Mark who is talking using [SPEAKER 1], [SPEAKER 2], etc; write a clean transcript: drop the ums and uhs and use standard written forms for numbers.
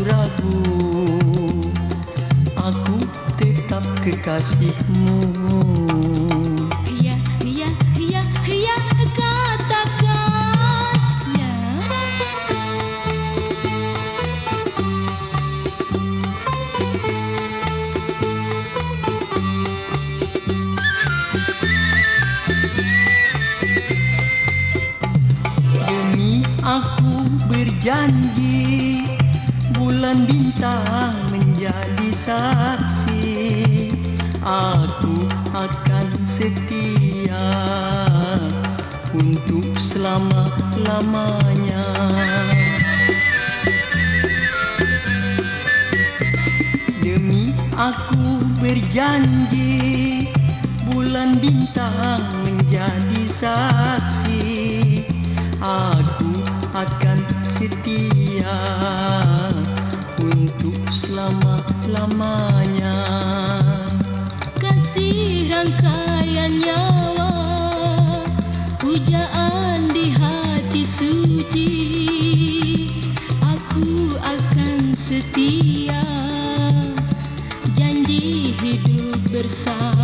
[SPEAKER 1] ragu-ragu, aku tetap kekasihmu.
[SPEAKER 2] Ya, ya, ya, ya, katakan ya.
[SPEAKER 1] Demi aku berjanji, bulan bintang menjadi saksi, aku akan setia untuk selama-lamanya. Demi aku berjanji, bulan bintang menjadi saksi, aku akan setia untuk selama-lamanya.
[SPEAKER 2] Kasih rangkaian nyawa, pujaan di hati suci, aku akan setia, janji hidup bersama.